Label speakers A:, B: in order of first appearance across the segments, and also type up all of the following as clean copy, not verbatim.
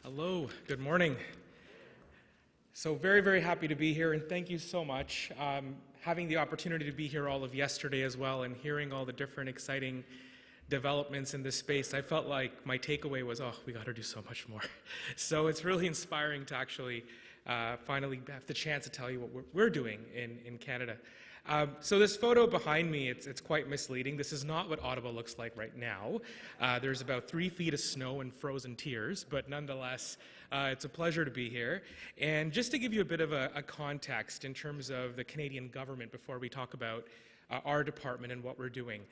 A: Hello, good morning. So very happy to be here, and thank you so much. Having the opportunity to be here all of yesterday as well and hearing all the different exciting developments in this space, I felt like my takeaway was, oh, we got to do so much more. So it's really inspiring to actually finally have the chance to tell you what we're doing in Canada. So this photo behind me, it's quite misleading. This is not what Ottawa looks like right now. There's about 3 feet of snow and frozen tears, but nonetheless, it's a pleasure to be here. And just to give you a bit of a context in terms of the Canadian government before we talk about our department and what we're doing.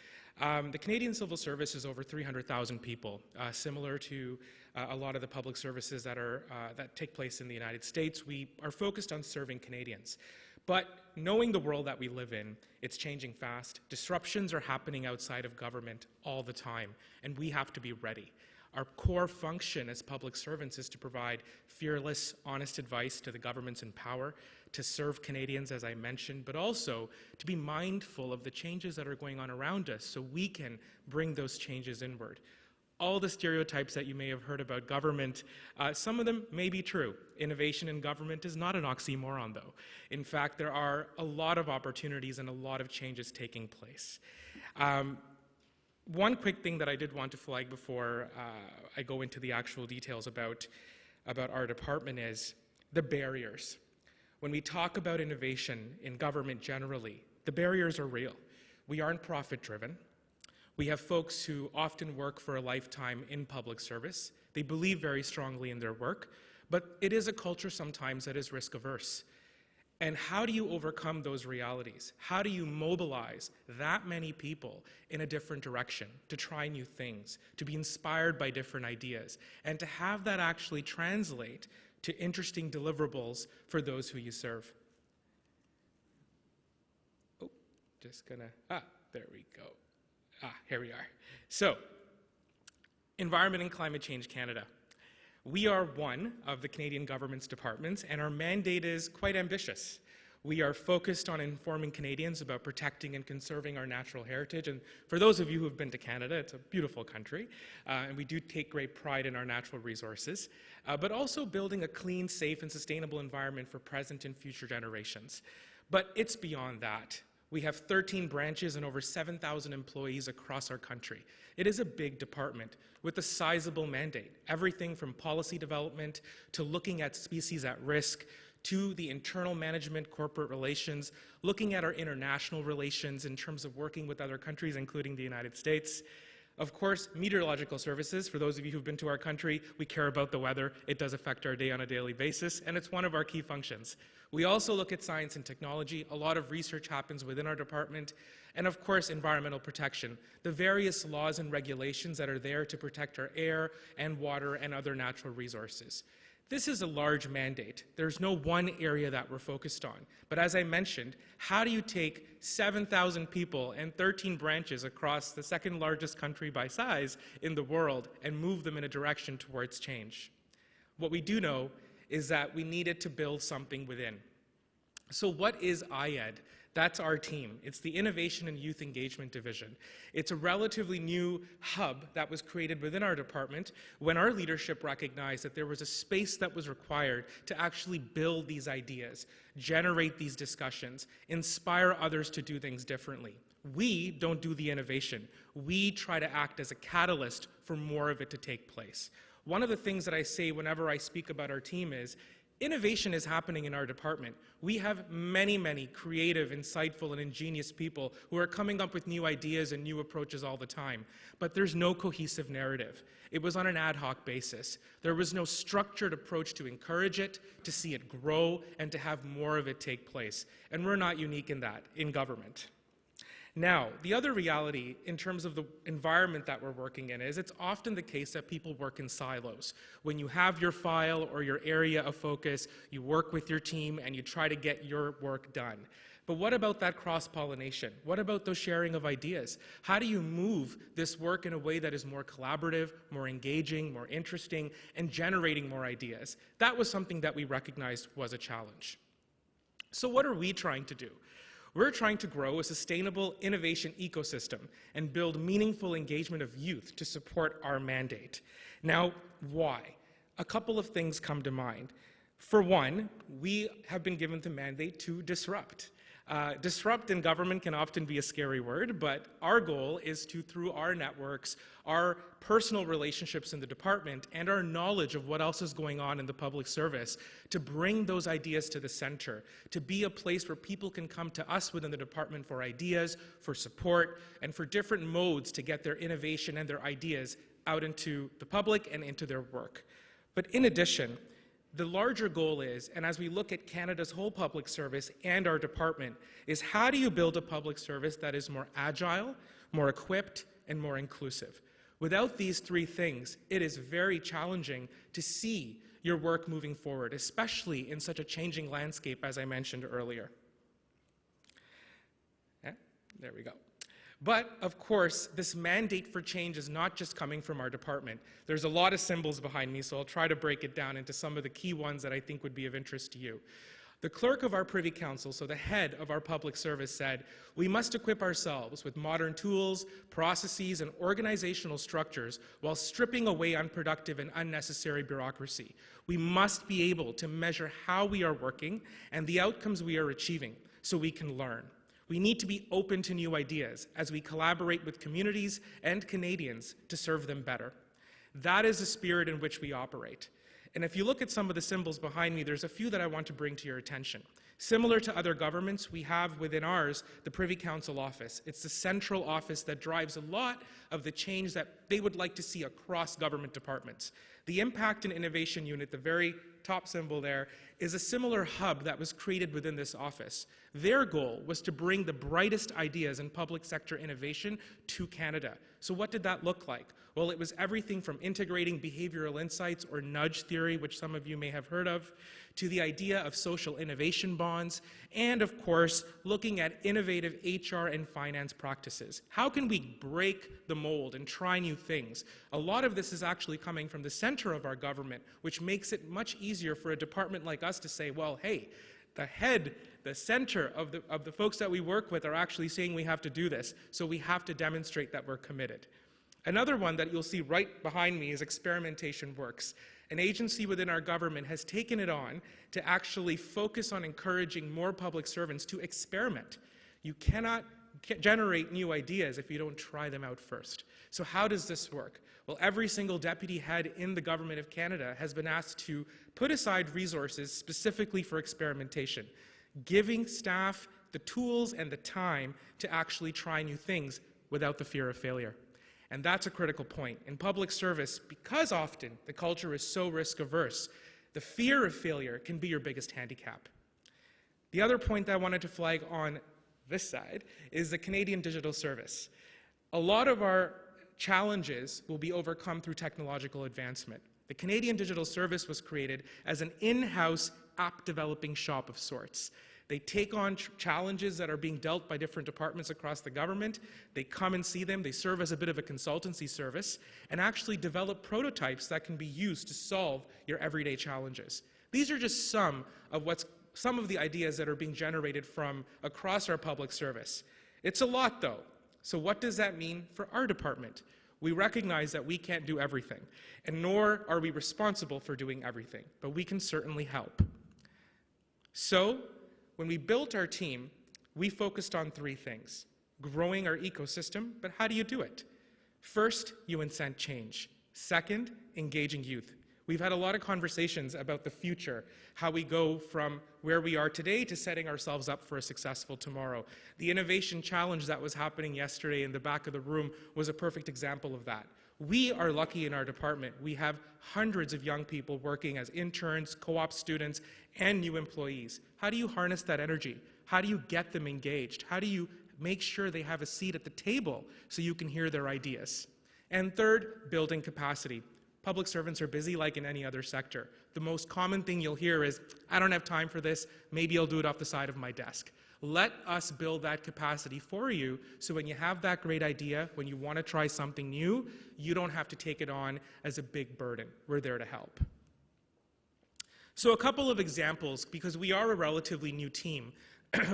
A: The Canadian Civil Service is over 300,000 people, similar to a lot of the public services that take place in the United States. We are focused on serving Canadians. But knowing the world that we live in, it's changing fast. Disruptions are happening outside of government all the time, and we have to be ready. Our core function as public servants is to provide fearless, honest advice to the governments in power, to serve Canadians, as I mentioned, but also to be mindful of the changes that are going on around us so we can bring those changes inward. All the stereotypes that you may have heard about government, some of them may be true. Innovation in government is not an oxymoron, though. In fact, there are a lot of opportunities and a lot of changes taking place. One quick thing that I did want to flag before I go into the actual details about our department is the barriers. When we talk about innovation in government generally, the barriers are real. We aren't profit-driven. We have folks who often work for a lifetime in public service. They believe very strongly in their work, but it is a culture sometimes that is risk-averse. And how do you overcome those realities? How do you mobilize that many people in a different direction to try new things, to be inspired by different ideas, and to have that actually translate to interesting deliverables for those who you serve? Oh, there we go. Here we are. So, Environment and Climate Change Canada. We are one of the Canadian government's departments, and our mandate is quite ambitious. We are focused on informing Canadians about protecting and conserving our natural heritage. And for those of you who have been to Canada, it's a beautiful country, and we do take great pride in our natural resources, but also building a clean, safe, and sustainable environment for present and future generations. But it's beyond that. We have 13 branches and over 7,000 employees across our country. It is a big department with a sizable mandate, everything from policy development to looking at species at risk to the internal management, corporate relations, looking at our international relations in terms of working with other countries, including the United States. Of course, meteorological services. For those of you who've been to our country, we care about the weather. It does affect our day on a daily basis, and it's one of our key functions. We also look at science and technology. A lot of research happens within our department. And of course, environmental protection, the various laws and regulations that are there to protect our air and water and other natural resources. This is a large mandate. There's no one area that we're focused on. But as I mentioned, how do you take 7,000 people and 13 branches across the second largest country by size in the world and move them in a direction towards change? What we do know is that we needed to build something within. So what is IED? That's our team. It's the Innovation and Youth Engagement Division. It's a relatively new hub that was created within our department when our leadership recognized that there was a space that was required to actually build these ideas, generate these discussions, inspire others to do things differently. We don't do the innovation. We try to act as a catalyst for more of it to take place. One of the things that I say whenever I speak about our team is, innovation is happening in our department. We have many creative, insightful, and ingenious people who are coming up with new ideas and new approaches all the time. But there's no cohesive narrative. It was on an ad hoc basis. There was no structured approach to encourage it, to see it grow, and to have more of it take place. And we're not unique in that, in government. Now, the other reality in terms of the environment that we're working in is it's often the case that people work in silos. When you have your file or your area of focus, you work with your team and you try to get your work done. But what about that cross-pollination? What about those sharing of ideas? How do you move this work in a way that is more collaborative, more engaging, more interesting, and generating more ideas? That was something that we recognized was a challenge. So what are we trying to do? We're trying to grow a sustainable innovation ecosystem and build meaningful engagement of youth to support our mandate. Now, why? a couple of things come to mind. For one, we have been given the mandate to disrupt. Disrupt in government can often be a scary word, but our goal is to, through our networks, our personal relationships in the department, and our knowledge of what else is going on in the public service, to bring those ideas to the center, to be a place where people can come to us within the department for ideas, for support, and for different modes to get their innovation and their ideas out into the public and into their work. But in addition, the larger goal is, and as we look at Canada's whole public service and our department, is how do you build a public service that is more agile, more equipped, and more inclusive? Without these three things, it is very challenging to see your work moving forward, especially in such a changing landscape, as I mentioned earlier. There we go. But, of course, this mandate for change is not just coming from our department. There's a lot of symbols behind me, so I'll try to break it down into some of the key ones that I think would be of interest to you. The clerk of our Privy Council, so the head of our public service, said, "We must equip ourselves with modern tools, processes, and organizational structures while stripping away unproductive and unnecessary bureaucracy. We must be able to measure how we are working and the outcomes we are achieving so we can learn. We need to be open to new ideas as we collaborate with communities and Canadians to serve them better." That is the spirit in which we operate. And if you look at some of the symbols behind me, there's a few that I want to bring to your attention. Similar to other governments, we have within ours the Privy Council office. It's the central office that drives a lot of the change that they would like to see across government departments. The Impact and Innovation Unit, the very top symbol there, is a similar hub that was created within this office. Their goal was to bring the brightest ideas in public sector innovation to Canada. So what did that look like? Well, it was everything from integrating behavioral insights or nudge theory, which some of you may have heard of, to the idea of social innovation bonds, and of course, looking at innovative HR and finance practices. How can we break the mold and try new things? A lot of this is actually coming from the center of our government, which makes it much easier for a department like us to say, well, hey, the head, the center of the folks that we work with are actually saying we have to do this, so we have to demonstrate that we're committed. Another one that you'll see right behind me is Experimentation Works. An agency within our government has taken it on to actually focus on encouraging more public servants to experiment. You cannot generate new ideas if you don't try them out first. So how does this work? Well, every single deputy head in the Government of Canada has been asked to put aside resources specifically for experimentation, giving staff the tools and the time to actually try new things without the fear of failure. And that's a critical point. In public service, because often the culture is so risk-averse, the fear of failure can be your biggest handicap. The other point that I wanted to flag on this side is the Canadian Digital Service. A lot of our challenges will be overcome through technological advancement. The Canadian Digital Service was created as an in-house app developing shop of sorts. They take on challenges that are being dealt by different departments across the government. They come and see them. They serve as a bit of a consultancy service and actually develop prototypes that can be used to solve your everyday challenges. These are just some of the ideas that are being generated from across our public service. It's a lot, though. So what does that mean for our department? We recognize that we can't do everything, and nor are we responsible for doing everything, but we can certainly help. So, when we built our team, we focused on three things: growing our ecosystem, but how do you do it? First, you incent change. Second, engaging youth. We've had a lot of conversations about the future, how we go from where we are today to setting ourselves up for a successful tomorrow. The innovation challenge that was happening yesterday in the back of the room was a perfect example of that. We are lucky in our department. We have hundreds of young people working as interns, co-op students, and new employees. How do you harness that energy? How do you get them engaged? How do you make sure they have a seat at the table so you can hear their ideas? And third, building capacity. Public servants are busy like in any other sector. The most common thing you'll hear is, I don't have time for this, maybe I'll do it off the side of my desk. Let us build that capacity for you so when you have that great idea, when you want to try something new, you don't have to take it on as a big burden. We're there to help. So a couple of examples, because we are a relatively new team.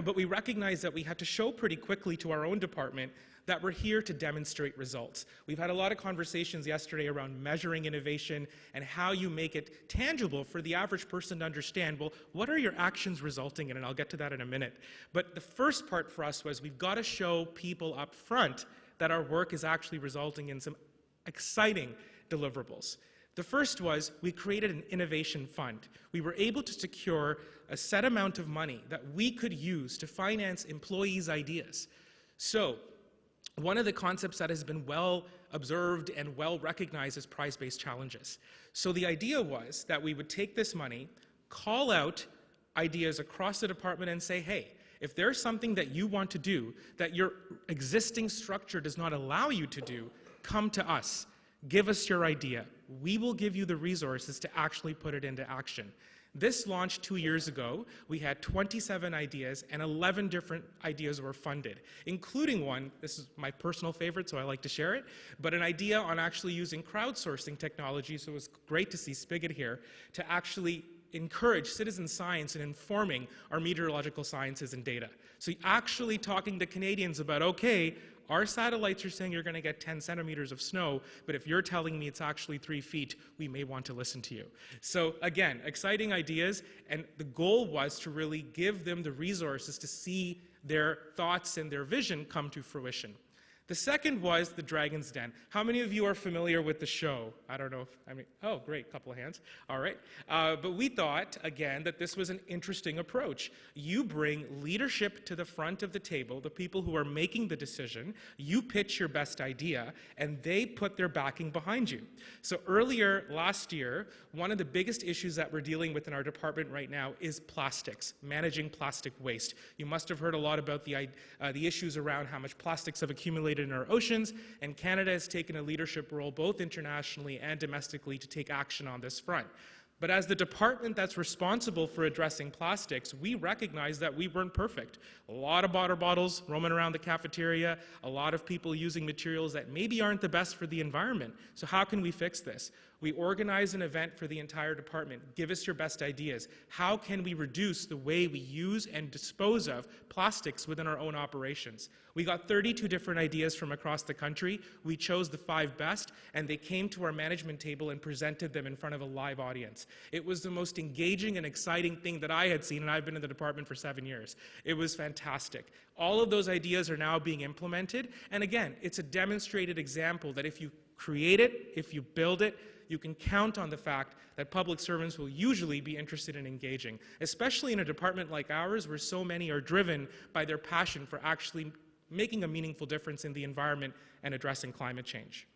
A: but we recognized that we had to show pretty quickly to our own department that we're here to demonstrate results. We've had a lot of conversations yesterday around measuring innovation and how you make it tangible for the average person to understand, well, what are your actions resulting in? And I'll get to that in a minute. But the first part for us was we've got to show people up front that our work is actually resulting in some exciting deliverables. The first was we created an innovation fund. We were able to secure a set amount of money that we could use to finance employees' ideas. So one of the concepts that has been well observed and well recognized is prize-based challenges. So the idea was that we would take this money, call out ideas across the department and say, hey, if there's something that you want to do that your existing structure does not allow you to do, come to us. Give us your idea. We will give you the resources to actually put it into action. This launched 2 years ago. We had 27 ideas, and 11 different ideas were funded, including one, this is my personal favorite, so I like to share it, but an idea on actually using crowdsourcing technology, so it was great to see Spigot here, to actually encourage citizen science in informing our meteorological sciences and data. So actually talking to Canadians about, okay, our satellites are saying you're going to get 10 centimeters of snow, but if you're telling me it's actually 3 feet, we may want to listen to you. So again, exciting ideas, and the goal was to really give them the resources to see their thoughts and their vision come to fruition. The second was the Dragon's Den. How many of you are familiar with the show? I don't know if, oh, great, couple of hands. All right. But we thought, again, that this was an interesting approach. You bring leadership to the front of the table, the people who are making the decision, you pitch your best idea, and they put their backing behind you. So earlier last year, one of the biggest issues that we're dealing with in our department right now is plastics, managing plastic waste. You must have heard a lot about the issues around how much plastics have accumulated in our oceans, and Canada has taken a leadership role both internationally and domestically to take action on this front. But as the department that's responsible for addressing plastics, we recognize that we weren't perfect. A lot of water bottles roaming around the cafeteria, a lot of people using materials that maybe aren't the best for the environment. So how can we fix this? We organize an event for the entire department. Give us your best ideas. How can we reduce the way we use and dispose of plastics within our own operations? We got 32 different ideas from across the country. We chose the 5 best, and they came to our management table and presented them in front of a live audience. It was the most engaging and exciting thing that I had seen, and I've been in the department for 7 years. It was fantastic. All of those ideas are now being implemented, and again, it's a demonstrated example that if you create it, if you build it, you can count on the fact that public servants will usually be interested in engaging, especially in a department like ours where so many are driven by their passion for actually making a meaningful difference in the environment and addressing climate change.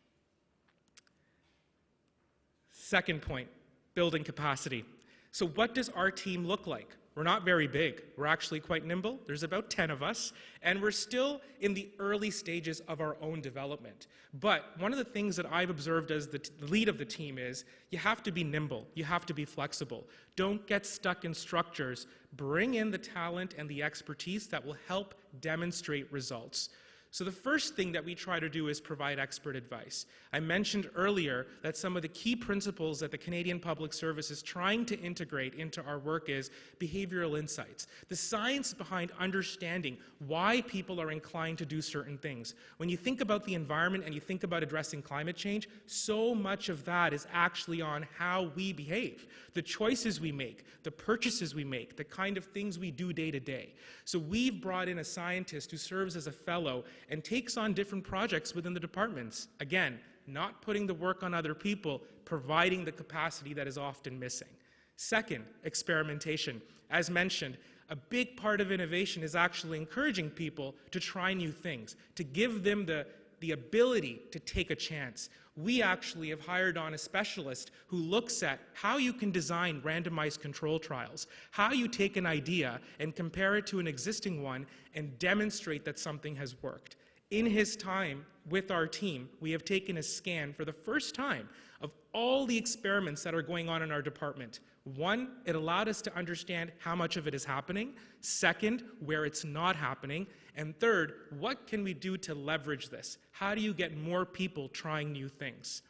A: Second point, building capacity. So what does our team look like? We're not very big. We're actually quite nimble. There's about 10 of us, and we're still in the early stages of our own development. But one of the things that I've observed as the lead of the team is you have to be nimble. You have to be flexible. Don't get stuck in structures. Bring in the talent and the expertise that will help demonstrate results. So the first thing that we try to do is provide expert advice. I mentioned earlier that some of the key principles that the Canadian Public Service is trying to integrate into our work is behavioral insights, the science behind understanding why people are inclined to do certain things. When you think about the environment and you think about addressing climate change, so much of that is actually on how we behave, the choices we make, the purchases we make, the kind of things we do day to day. So we've brought in a scientist who serves as a fellow and takes on different projects within the departments. Again, not putting the work on other people, providing the capacity that is often missing. Second, experimentation. As mentioned, a big part of innovation is actually encouraging people to try new things, to give them the ability to take a chance. We actually have hired on a specialist who looks at how you can design randomized control trials, how you take an idea and compare it to an existing one and demonstrate that something has worked. In his time with our team, we have taken a scan for the first time of all the experiments that are going on in our department. One, it allowed us to understand how much of it is happening. Second, where it's not happening. And third, what can we do to leverage this? How do you get more people trying new things?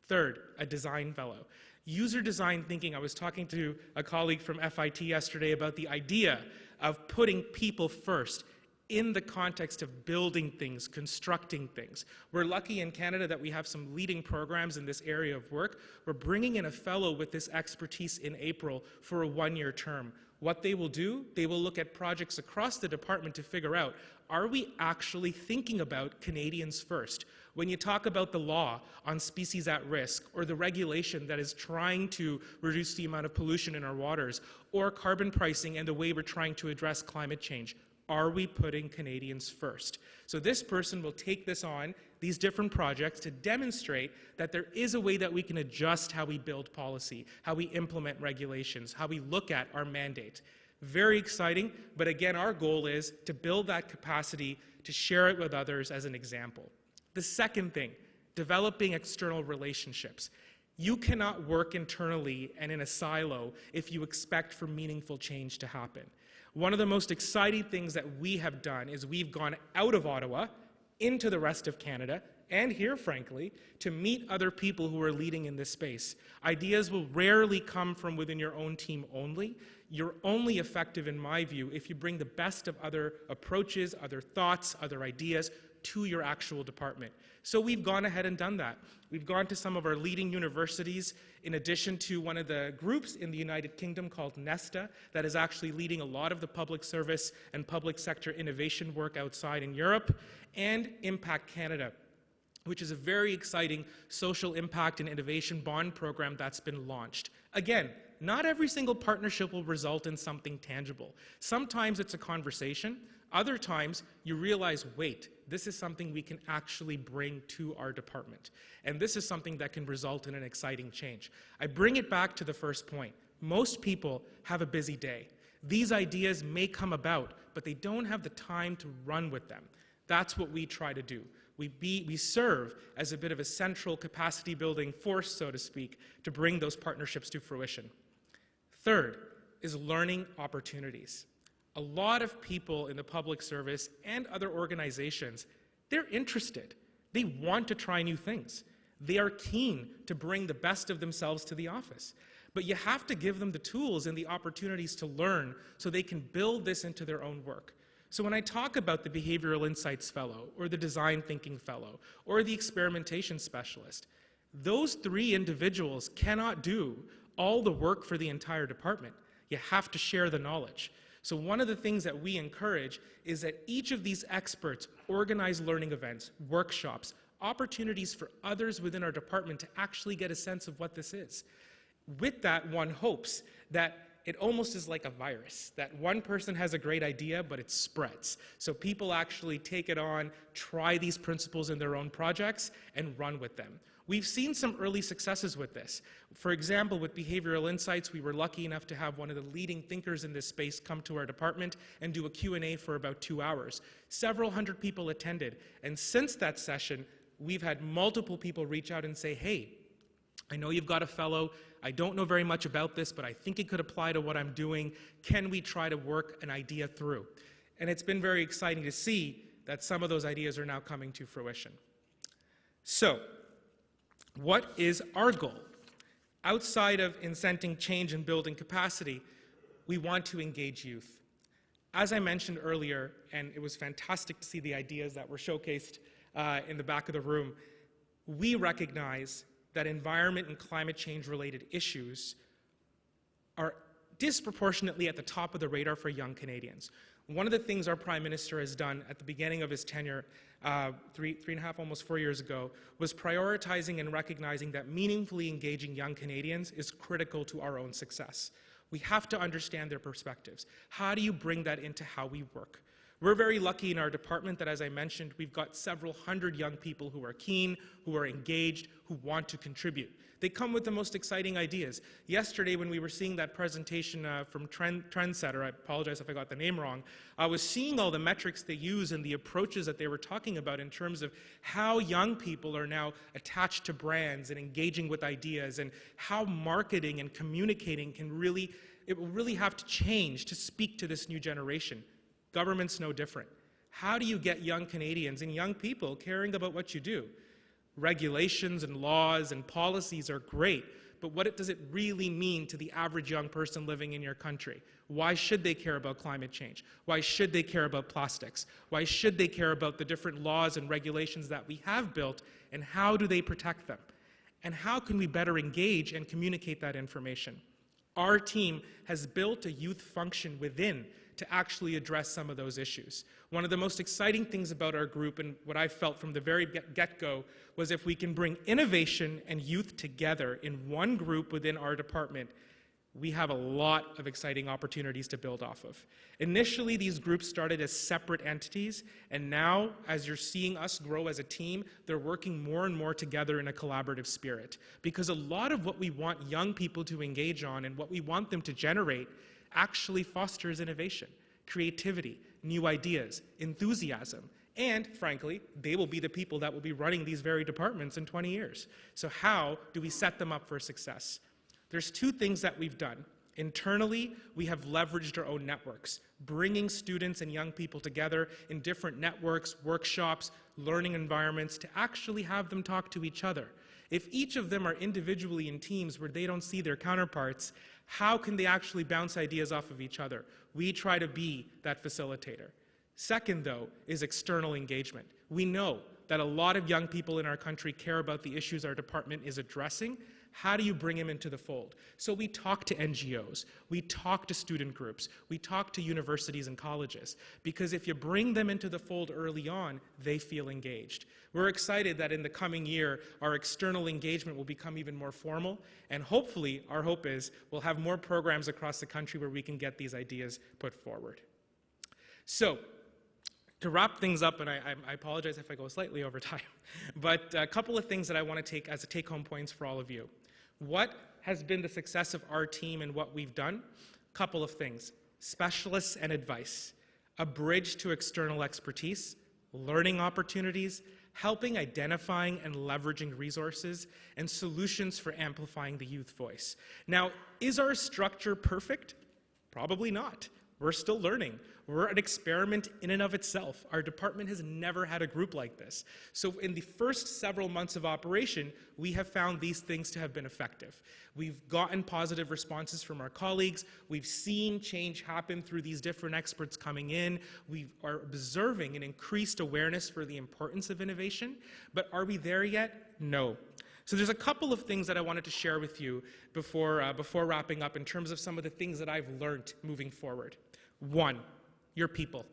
A: Third, a design fellow. User design thinking, I was talking to a colleague from FIT yesterday about the idea of putting people first in the context of building things, constructing things. We're lucky in Canada that we have some leading programs in this area of work. We're bringing in a fellow with this expertise in April for a one-year term. What they will do, they will look at projects across the department to figure out, are we actually thinking about Canadians first? When you talk about the law on species at risk, or the regulation that is trying to reduce the amount of pollution in our waters, or carbon pricing and the way we're trying to address climate change, are we putting Canadians first? So this person will take this on, these different projects, to demonstrate that there is a way that we can adjust how we build policy, how we implement regulations, how we look at our mandate. Very exciting, but again, our goal is to build that capacity to share it with others as an example. The second thing, developing external relationships. You cannot work internally and in a silo if you expect for meaningful change to happen. One of the most exciting things that we have done is we've gone out of Ottawa into the rest of Canada, and here, frankly, to meet other people who are leading in this space. Ideas will rarely come from within your own team only. You're only effective, in my view, if you bring the best of other approaches, other thoughts, other ideas to your actual department. So we've gone ahead and done that. We've gone to some of our leading universities, in addition to one of the groups in the United Kingdom called Nesta, that is actually leading a lot of the public service and public sector innovation work outside in Europe, and Impact Canada, which is a very exciting social impact and innovation bond program that's been launched. Again, not every single partnership will result in something tangible. Sometimes it's a conversation. Other times, you realize, wait, this is something we can actually bring to our department. And this is something that can result in an exciting change. I bring it back to the first point. Most people have a busy day. These ideas may come about, but they don't have the time to run with them. That's what we try to do. We serve as a bit of a central capacity building force, so to speak, to bring those partnerships to fruition. Third is learning opportunities. A lot of people in the public service and other organizations, they're interested. They want to try new things. They are keen to bring the best of themselves to the office. But you have to give them the tools and the opportunities to learn so they can build this into their own work. So when I talk about the Behavioral Insights Fellow, or the Design Thinking Fellow, or the Experimentation Specialist, those three individuals cannot do all the work for the entire department. You have to share the knowledge. So one of the things that we encourage is that each of these experts organize learning events, workshops, opportunities for others within our department to actually get a sense of what this is. With that, one hopes that it almost is like a virus, that one person has a great idea, but it spreads. So people actually take it on, try these principles in their own projects, and run with them. We've seen some early successes with this. For example, with Behavioral Insights, we were lucky enough to have one of the leading thinkers in this space come to our department and do a Q&A for about 2 hours. Several hundred people attended, and since that session, we've had multiple people reach out and say, hey, I know you've got a fellow. I don't know very much about this, but I think it could apply to what I'm doing. Can we try to work an idea through? And it's been very exciting to see that some of those ideas are now coming to fruition. So, what is our goal? Outside of incenting change and building capacity, we want to engage youth. As I mentioned earlier, and it was fantastic to see the ideas that were showcased in the back of the room, we recognize that environment and climate change related issues are disproportionately at the top of the radar for young Canadians. One of the things our Prime Minister has done at the beginning of his tenure, three and a half, almost 4 years ago, was prioritizing and recognizing that meaningfully engaging young Canadians is critical to our own success. We have to understand their perspectives. How do you bring that into how we work? We're very lucky in our department that, as I mentioned, we've got several hundred young people who are keen, who are engaged, who want to contribute. They come with the most exciting ideas. Yesterday, when we were seeing that presentation from Trendsetter, I apologize if I got the name wrong, I was seeing all the metrics they use and the approaches that they were talking about in terms of how young people are now attached to brands and engaging with ideas, and how marketing and communicating it will really have to change to speak to this new generation. Government's no different. How do you get young Canadians and young people caring about what you do? Regulations and laws and policies are great, but does it really mean to the average young person living in your country? Why should they care about climate change? Why should they care about plastics? Why should they care about the different laws and regulations that we have built, and how do they protect them? And how can we better engage and communicate that information? Our team has built a youth function within to actually address some of those issues. One of the most exciting things about our group, and what I felt from the very get-go, was if we can bring innovation and youth together in one group within our department, we have a lot of exciting opportunities to build off of. Initially, these groups started as separate entities, and now, as you're seeing us grow as a team, they're working more and more together in a collaborative spirit. Because a lot of what we want young people to engage on and what we want them to generate actually fosters innovation, creativity, new ideas, enthusiasm, and frankly, they will be the people that will be running these very departments in 20 years. So how do we set them up for success? There's two things that we've done. Internally, we have leveraged our own networks, bringing students and young people together in different networks, workshops, learning environments to actually have them talk to each other. If each of them are individually in teams where they don't see their counterparts, how can they actually bounce ideas off of each other? We try to be that facilitator. Second, though, is external engagement. We know that a lot of young people in our country care about the issues our department is addressing. How do you bring them into the fold? So we talk to NGOs, we talk to student groups, we talk to universities and colleges, because if you bring them into the fold early on, they feel engaged. We're excited that in the coming year, our external engagement will become even more formal, and hopefully, our hope is, we'll have more programs across the country where we can get these ideas put forward. So, to wrap things up, and I apologize if I go slightly over time, but a couple of things that I want to take as take-home points for all of you. What has been the success of our team and what we've done? Couple of things. Specialists and advice, a bridge to external expertise, learning opportunities, helping identifying and leveraging resources, and solutions for amplifying the youth voice. Now, is our structure perfect? Probably not. We're still learning. We're an experiment in and of itself. Our department has never had a group like this. So in the first several months of operation, we have found these things to have been effective. We've gotten positive responses from our colleagues. We've seen change happen through these different experts coming in. We are observing an increased awareness for the importance of innovation. But are we there yet? No. So there's a couple of things that I wanted to share with you before wrapping up in terms of some of the things that I've learned moving forward. One, your people.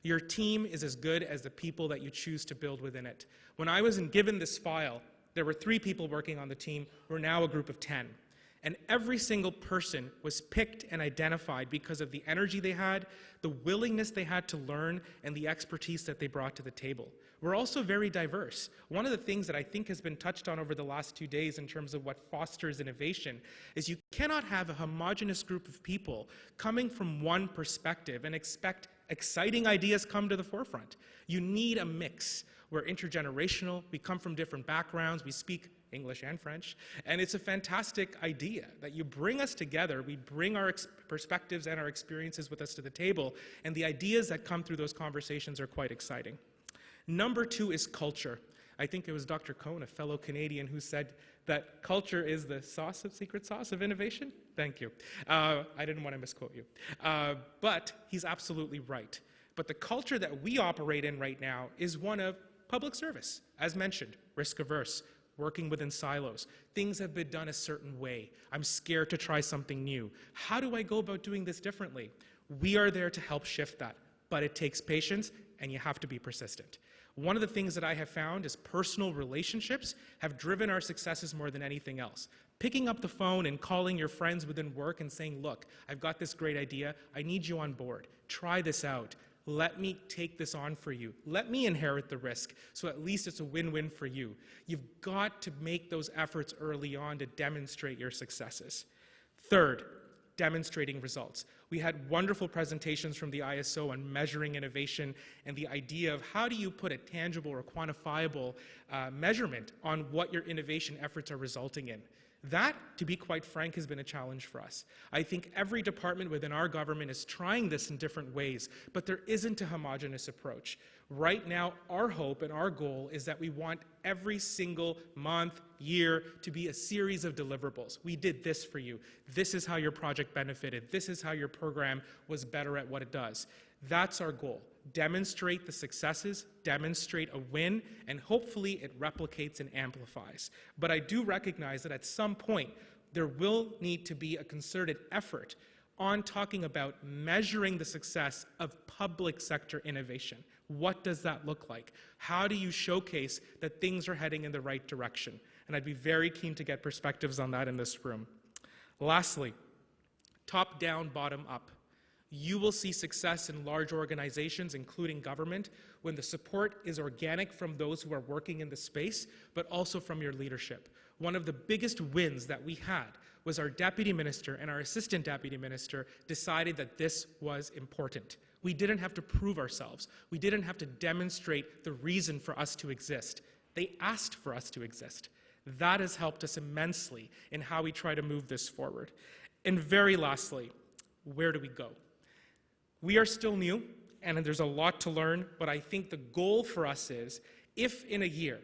A: Your team is as good as the people that you choose to build within it. When I was given this file, there were 3 people working on the team. We're now a group of 10. And every single person was picked and identified because of the energy they had, the willingness they had to learn, and the expertise that they brought to the table. We're also very diverse. One of the things that I think has been touched on over the last 2 days in terms of what fosters innovation is you cannot have a homogeneous group of people coming from one perspective and expect exciting ideas come to the forefront. You need a mix. We're intergenerational, we come from different backgrounds, we speak English and French, and it's a fantastic idea that you bring us together, we bring our perspectives and our experiences with us to the table, and the ideas that come through those conversations are quite exciting. Number 2 is culture. I think it was Dr. Cohn, a fellow Canadian, who said that culture is the secret sauce of innovation. Thank you. I didn't want to misquote you. But he's absolutely right. But the culture that we operate in right now is one of public service. As mentioned, risk-averse, working within silos. Things have been done a certain way. I'm scared to try something new. How do I go about doing this differently? We are there to help shift that, but it takes patience, and you have to be persistent. One of the things that I have found is personal relationships have driven our successes more than anything else. Picking up the phone and calling your friends within work and saying, look, I've got this great idea. I need you on board. Try this out. Let me take this on for you. Let me inherit the risk, so at least it's a win-win for you. You've got to make those efforts early on to demonstrate your successes. Third, demonstrating results. We had wonderful presentations from the ISO on measuring innovation and the idea of how do you put a tangible or quantifiable measurement on what your innovation efforts are resulting in. That, to be quite frank, has been a challenge for us. I think every department within our government is trying this in different ways, but there isn't a homogeneous approach. Right now, our hope and our goal is that we want every single month, year, to be a series of deliverables. We did this for you. This is how your project benefited. This is how your program was better at what it does. That's our goal. Demonstrate the successes, demonstrate a win, and hopefully it replicates and amplifies. But I do recognize that at some point, there will need to be a concerted effort on talking about measuring the success of public sector innovation. What does that look like? How do you showcase that things are heading in the right direction? And I'd be very keen to get perspectives on that in this room. Lastly, top down, bottom up. You will see success in large organizations, including government, when the support is organic from those who are working in the space, but also from your leadership. One of the biggest wins that we had was our deputy minister and our assistant deputy minister decided that this was important. We didn't have to prove ourselves. We didn't have to demonstrate the reason for us to exist. They asked for us to exist. That has helped us immensely in how we try to move this forward. And very lastly, where do we go? We are still new, and there's a lot to learn, but I think the goal for us is, if in a year,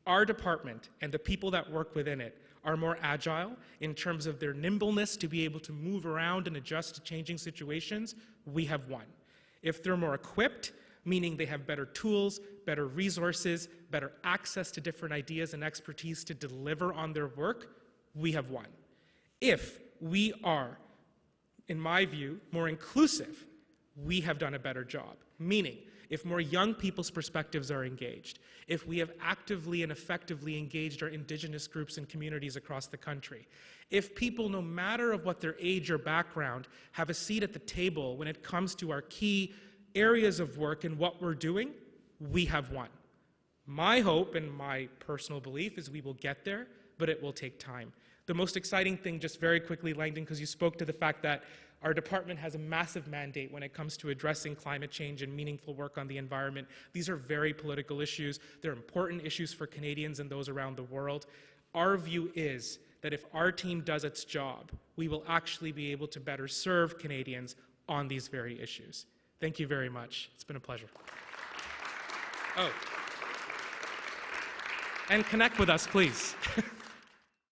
A: our department and the people that work within it are more agile in terms of their nimbleness to be able to move around and adjust to changing situations, we have won. If they're more equipped, meaning they have better tools, better resources, better access to different ideas and expertise to deliver on their work, we have won. If we are, in my view, more inclusive, we have done a better job. Meaning, if more young people's perspectives are engaged, if we have actively and effectively engaged our Indigenous groups and communities across the country, if people, no matter of what their age or background, have a seat at the table when it comes to our key areas of work and what we're doing, we have won. My hope and my personal belief is we will get there, but it will take time. The most exciting thing, just very quickly, Langdon, because you spoke to the fact that our department has a massive mandate when it comes to addressing climate change and meaningful work on the environment. These are very political issues. They're important issues for Canadians and those around the world. Our view is that if our team does its job, we will actually be able to better serve Canadians on these very issues. Thank you very much. It's been a pleasure. Oh. And connect with us, please.